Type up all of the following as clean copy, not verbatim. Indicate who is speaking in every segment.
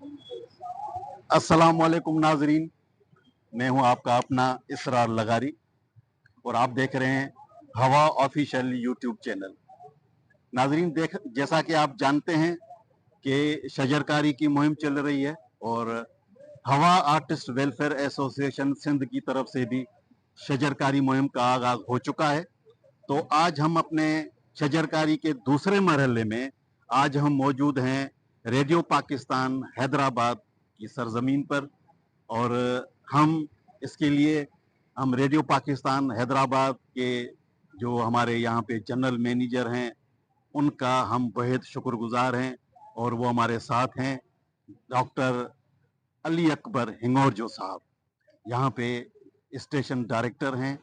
Speaker 1: अस्सलाम वालेकुम नाजरीन, मैं हूं आपका अपना इसरार लगारी और आप देख रहे हैं हवा ऑफिशियल यूट्यूब चैनल। नाजरीन, देख जैसा कि आप जानते हैं कि शजरकारी की मुहिम चल रही है और हवा आर्टिस्ट वेलफेयर एसोसिएशन सिंध की तरफ से भी शजरकारी मुहिम का आगाज हो चुका है। तो आज हम अपने शजरकारी के दूसरे मरहले में आज हम मौजूद हैं रेडियो पाकिस्तान हैदराबाद की सरजमीन पर और हम इसके लिए हम रेडियो पाकिस्तान हैदराबाद के जो हमारे यहाँ पे जनरल मैनेजर हैं उनका हम बेहद शुक्रगुजार हैं और वो हमारे साथ हैं डॉक्टर अली अकबर हिंगोरजो साहब, यहाँ पे स्टेशन डायरेक्टर हैं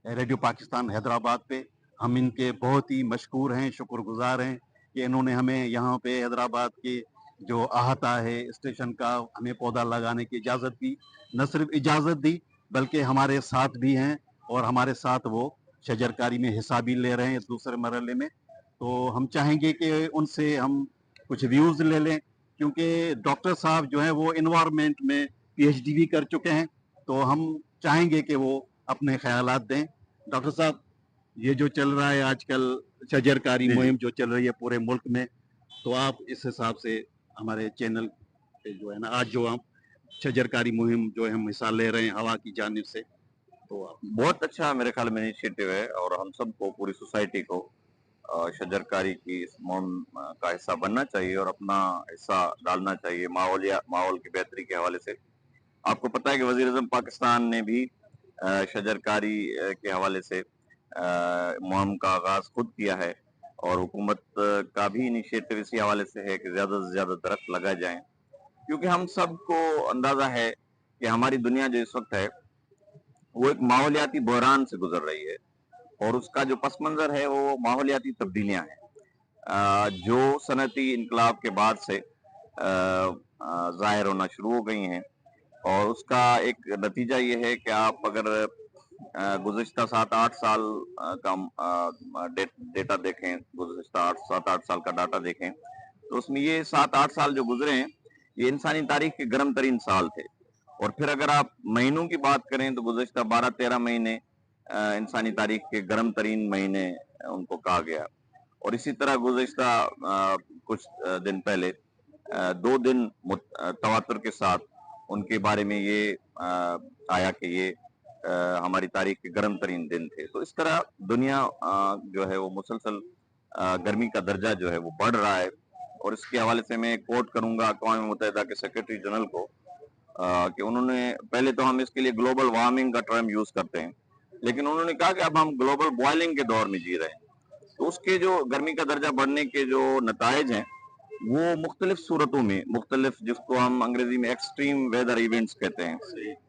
Speaker 1: रेडियो पाकिस्तान हैदराबाद पे। हम इनके बहुत ही मशकूर हैं, शुक्रगुजार हैं कि इन्होंने हमें यहाँ पे हैदराबाद के जो अहाता है स्टेशन का हमें पौधा लगाने की इजाज़त दी। न सिर्फ इजाज़त दी बल्कि हमारे साथ भी हैं और हमारे साथ वो शजरकारी में हिस्सा भी ले रहे हैं इस दूसरे मरहले में। तो हम चाहेंगे कि उनसे हम कुछ व्यूज़ ले लें, क्योंकि डॉक्टर साहब जो हैं वो इन्वायरमेंट में पीएचडी भी कर चुके हैं। तो हम चाहेंगे कि वो अपने ख्यालात दें। डॉक्टर साहब, ये जो चल रहा है आजकल शजरकारी मुहिम जो चल रही है पूरे मुल्क में, तो आप इस हिसाब से हमारे चैनल पे जो है ना आज जो हम शजरकारी मुहिम जो है हम हिस्सा ले रहे हैं हवा की जानिब से, तो आप
Speaker 2: बहुत अच्छा मेरे ख्याल में इनिशिएटिव है और हम सबको पूरी सोसाइटी को शजरकारी की इस मुहिम का हिस्सा बनना चाहिए और अपना हिस्सा डालना चाहिए माहौल की बेहतरी के हवाले से। आपको पता है कि वज़ीर-ए-आज़म पाकिस्तान ने भी शजरकारी के हवाले से मुहिम का आगाज खुद किया है और हुकूमत का भी इनिशिएटिव इसी हवाले से है कि ज्यादा से ज्यादा दरख्त लगाए जाएं, क्योंकि हम सबको अंदाजा है कि हमारी दुनिया जो इस वक्त है वो एक माहौलियाती बहरान से गुजर रही है और उसका जो पस मंजर है वो माहौलियाती तब्दीलियां हैं जो सनती इनकलाब के बाद से जाहिर होना शुरू हो गई हैं। और उसका एक नतीजा ये है कि आप अगर गुज़िश्ता 7-8 साल डेटा देखें, गुज़िश्ता 7-8 साल का डाटा देखें, तो उसमें ये 7-8 साल जो गुजरे हैं ये इंसानी तारीख के गर्म तरीन साल थे। और फिर अगर आप महीनों की बात करें तो गुज़िश्ता 12-13 महीने इंसानी तारीख के गर्म तरीन महीने उनको कहा गया। और इसी तरह गुज़िश्ता कुछ दिन पहले 2 दिन तवातुर के साथ उनके बारे में ये आया कि ये हमारी तारीख के गर्म तरीन दिन थे। तो इस तरह दुनिया जो है वो मुसलसल गर्मी का दर्जा जो है वो बढ़ रहा है। और इसके हवाले से मैं कोट करूंगा अक़वाम मुत्तहिदा के सेक्रेटरी जनरल को कि उन्होंने पहले तो हम इसके लिए ग्लोबल वार्मिंग का टर्म यूज करते हैं, लेकिन उन्होंने कहा कि अब हम ग्लोबल बॉयलिंग के दौर में जी रहे हैं। तो उसके जो गर्मी का दर्जा बढ़ने के जो नताइज हैं वो मुख्तलिफ सूरतों में, मुख्तलिफ जिसको हम अंग्रेजी में एक्सट्रीम वेदर इवेंट्स कहते हैं,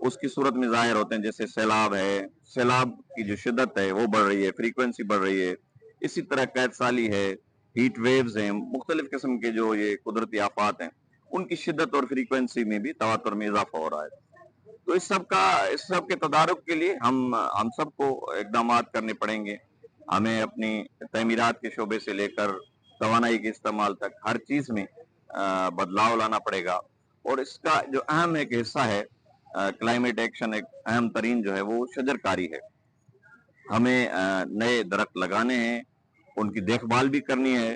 Speaker 2: उसकी सूरत में जाहिर होते हैं। जैसे सैलाब है, सैलाब की जो शिद्दत है वो बढ़ रही है, फ्रीक्वेंसी बढ़ रही है। इसी तरह कैद साली है, हीट वेव्स हैं, मुख्तलिफ किस्म के जो ये कुदरती आफात हैं उनकी शिद्दत और फ्रीक्वेंसी में भी तवातुर में इजाफा हो रहा है। तो इस सब के तदारुक के लिए हम सबको इकदामात करने पड़ेंगे। हमें अपनी तमीरात के शोबे से लेकर तवानाई के इस्तेमाल तक हर चीज में बदलाव लाना पड़ेगा। और इसका जो अहम एक हिस्सा है क्लाइमेट एक्शन, एक अहम तरीन जो है वो शजरकारी है। हमें नए दरख्त लगाने हैं, उनकी देखभाल भी करनी है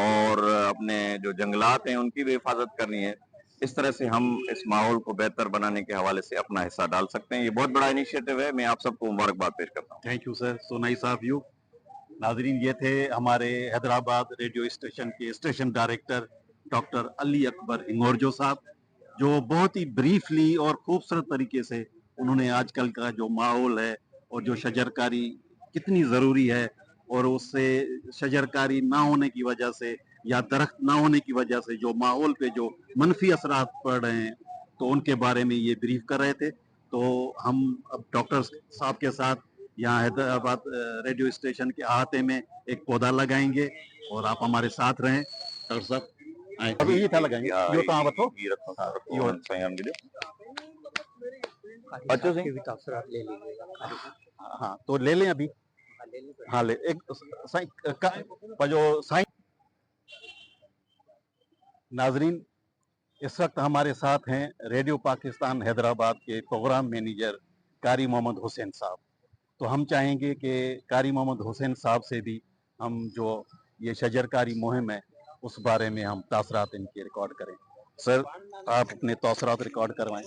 Speaker 2: और अपने जो जंगलात हैं उनकी भी हिफाजत करनी है। इस तरह से हम इस माहौल को बेहतर बनाने के हवाले से अपना हिस्सा डाल सकते हैं। ये बहुत बड़ा इनिशिएटिव है, मैं आप सबको मुबारकबाद पेश करता हूँ।
Speaker 1: Thank you sir, so nice of you. नाजरीन, ये थे हमारे हैदराबाद रेडियो स्टेशन के station director doctor Ali Akbar Hingorjo sahab, जो बहुत ही ब्रीफली और खूबसूरत तरीके से उन्होंने आजकल का जो माहौल है और जो शजरकारी कितनी ज़रूरी है और उससे शजरकारी ना होने की वजह से या दरख्त ना होने की वजह से जो माहौल पे जो मनफी असरात पड़ रहे हैं, तो उनके बारे में ये ब्रीफ कर रहे थे। तो हम अब डॉक्टर साहब के साथ यहाँ हैदराबाद रेडियो स्टेशन के अहाते में एक पौधा लगाएंगे और आप हमारे साथ रहें। डॉक्टर साहब आए, अभी ये था लगाएंगे यो तो बतो यो बच्चों से हाँ तो ले लें अभी। हाँ ले एक जो साइन। नाजरीन, इस वक्त हमारे साथ हैं रेडियो पाकिस्तान हैदराबाद के प्रोग्राम मैनेजर कारी मोहम्मद हुसैन साहब। तो हम चाहेंगे कि कारी मोहम्मद हुसैन साहब से भी हम जो ये शजरकारी मुहिम है उस बारे में हम तासरात इनके रिकॉर्ड करें। सर, आप अपने तासरात रिकॉर्ड करवाएं।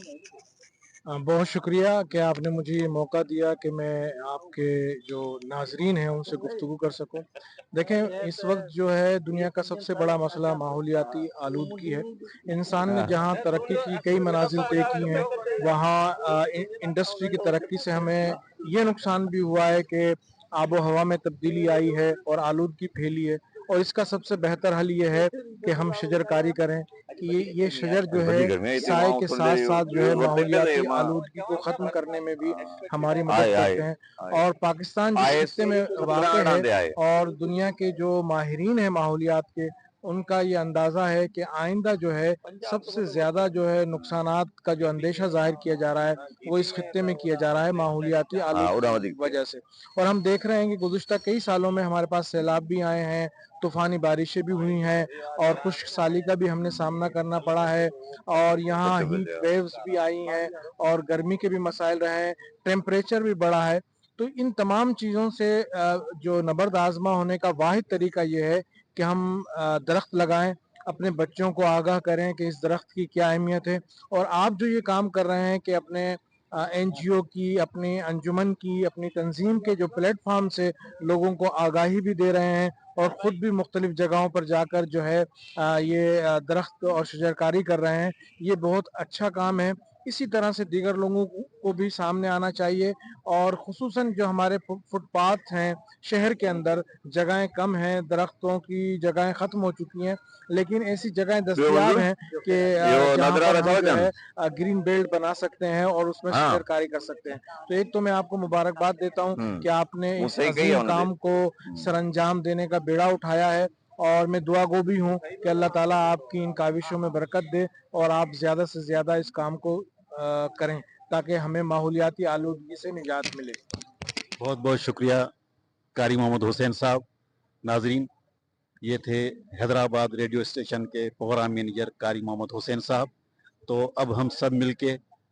Speaker 3: बहुत शुक्रिया कि आपने मुझे ये मौका दिया कि मैं आपके जो नाजरीन हैं उनसे गुफ्तगू कर सकूं। देखें, इस वक्त जो है दुनिया का सबसे बड़ा मसला माहौलियाती आलूदगी है। इंसान ने जहां तरक्की की कई मनाजिल तय की हैं, वहाँ इंडस्ट्री की तरक्की से हमें ये नुकसान भी हुआ है कि आबो हवा में तब्दीली आई है और आलूदगी फैली है। और इसका सबसे बेहतर हल ये है कि हम शजरकारी करें कि ये शजर जो है साए के साथ साथ जो है माहौलियाती आलूदगी को ख़त्म करने में भी हमारी मदद करते हैं। और पाकिस्तान जिस खित्ते में वाक़ है और दुनिया के जो माहिरीन हैं माहौलियात के, उनका ये अंदाज़ा है कि आइंदा जो है सबसे ज़्यादा जो है नुकसानात का जो अंदेशा ज़ाहिर किया जा रहा है वो इस खित्ते में किया जा रहा है माहौलियाती आलूदगी की वजह से। और हम देख रहे हैं कि गुज़िश्ता कई सालों में हमारे पास सैलाब भी आए हैं, तूफ़ानी बारिशें भी हुई हैं और खुश्क साली का भी हमने सामना करना पड़ा है। और यहाँ हीट वेव्स भी आई हैं और गर्मी के भी मसाइल रहे हैं, टेम्परेचर भी बढ़ा है। तो इन तमाम चीज़ों से जो नबर्द आज़मा होने का वाहिद तरीका ये है कि हम दरख्त लगाएं, अपने बच्चों को आगाह करें कि इस दरख्त की क्या अहमियत है। और आप जो ये काम कर रहे हैं कि अपने NGO की, अपनी अंजुमन की, अपनी तंजीम के जो प्लेटफॉर्म से लोगों को आगाही भी दे रहे हैं और ख़ुद भी मुख्तलिफ जगहों पर जाकर जो है ये दरख्त और शजरकारी कर रहे हैं, ये बहुत अच्छा काम है। इसी तरह से दीगर लोगों को भी सामने आना चाहिए और ख़ुसूसन जो हमारे फुटपाथ हैं शहर के अंदर, जगहें कम हैं, दरख्तों की जगहें ख़त्म हो चुकी हैं, लेकिन ऐसी जगहें दस्तयाब हैं कि जहाँ पर हम जो है ग्रीन बेल्ट बना सकते हैं और उसमें शजरकारी कर सकते हैं। तो एक तो मैं आपको मुबारकबाद देता हूँ कि आपने इस अजीम काम को सरअंजाम देने का बेड़ा उठाया है और मैं दुआ गो भी हूँ कि अल्लाह ताला आपकी इन काविशों में बरकत दे और आप ज़्यादा से ज़्यादा इस काम को करें ताकि हमें माहौलियाती आलूदगी से निजात मिले।
Speaker 1: बहुत बहुत शुक्रिया कारी मोहम्मद हुसैन साहब। नाजरीन, ये थे हैदराबाद रेडियो स्टेशन के प्रोग्राम मैनेजर कारी मोहम्मद हुसैन साहब। तो अब हम सब मिलके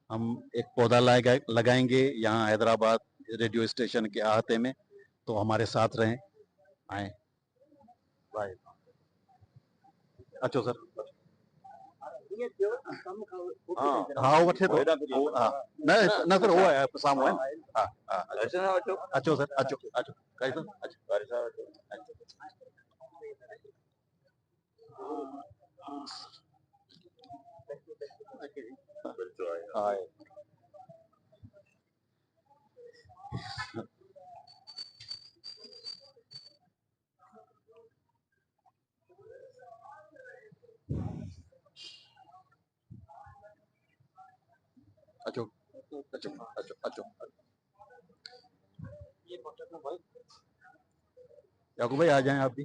Speaker 1: हम एक पौधा लगाएंगे यहाँ हैदराबाद रेडियो स्टेशन के अहाते में। तो हमारे साथ रहें, आए। बाय। अच्छा सर। हाँ वो अच्छे तो हाँ ना सर, वो है सामने है। हाँ हाँ अच्छो सर, अच्छो अच्छो कैसे हाँ। अच्छो अच्छो अच्छो अच्छो याकूब भाई आ जाएं आप भी।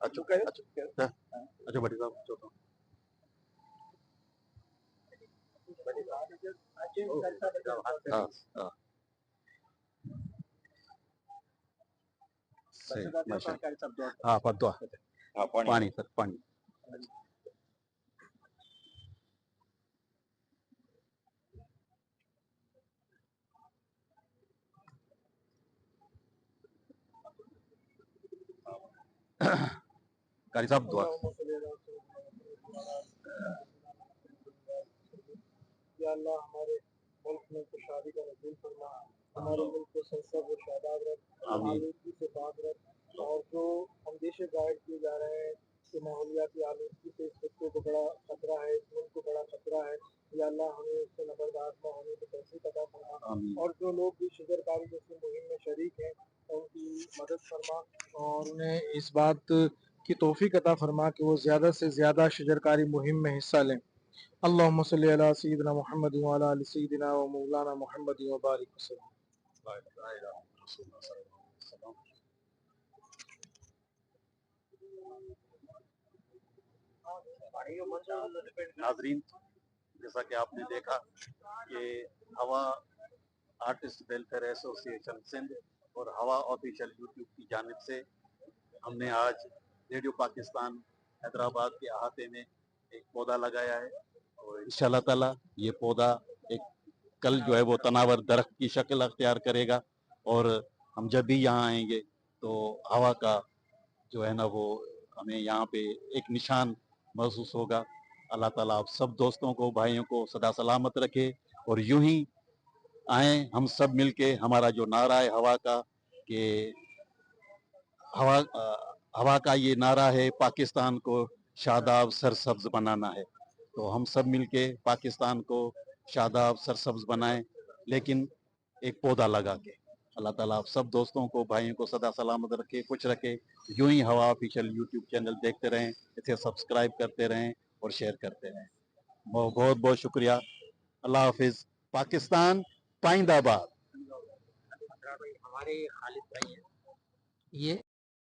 Speaker 1: अच्छो अच्छो अच्छो बड़ी साहब अच्छो हाँ हाँ सही माशाल्लाह। हाँ फद्वा पानी सर पानी। कारी साहब दुआ।
Speaker 3: या अल्लाह हमारे मुल्क में खुशहाली का नज़ील फरमा, हमारे मुल्क को सरसब्ज़ और शादाब रख, आलूदगी से पाक रख। और जो अंदेशे जाहिर किए जा रहे हैं कि माहौलियाती आलूदगी से इस खित्ते को बड़ा खतरा है, इस मुल्क को बड़ा खतरा है, या अल्लाह हमें इससे नबरदार न होने की तौफीक अता फरमा। और जो लोग भी शजरकारी जैसी मुहिम में शरीक हैं उनकी मदद फरमा और उन्हें इस बात की तौफीक अता फरमा कि वो ज़्यादा से ज़्यादा शजरकारी मुहिम में हिस्सा लें। अल्लाहुम्मा सल्ली अला सय्यिदिना मुहम्मद व अला आलि सय्यिदिना व मौलाना मुहम्मद व बारिक वसल्लम।
Speaker 1: नाजरीन, जैसा कि आपने देखा कि हवा आर्टिस्ट वेलफेयर एसोसिएशन सिंध और हवा ऑफिशियल यूट्यूब की जानिब से हमने आज रेडियो पाकिस्तान हैदराबाद के अहाते में एक पौधा लगाया है और इंशाल्लाह ताला ये पौधा एक कल जो है वो तनावर दरख्त की शक्ल अख्तियार करेगा और हम जब भी यहाँ आएंगे तो हवा का जो है ना वो हमें यहाँ पे एक निशान महसूस होगा। अल्लाह ताला आप सब दोस्तों को भाइयों को सदा सलामत रखे और यूं ही आए हम सब मिलके हमारा जो नारा है हवा का कि हवा का ये नारा है पाकिस्तान को शादाब सरसब्ज बनाना है। तो हम सब मिलके पाकिस्तान को शादाब सरसब्ज बनाएं लेकिन एक पौधा लगा के। अल्लाह ताला आप सब दोस्तों को भाइयों को सदा सलामत रखे खुश रखे। यूं ही हवा ऑफिशियल यूट्यूब चैनल देखते रहें, इसे सब्सक्राइब करते रहें और शेयर करते रहें। बहुत बहुत शुक्रिया। अल्लाह हाफिज। पाकिस्तान पाइंदाबाद।
Speaker 4: हमारे खालिद भाई हैं ये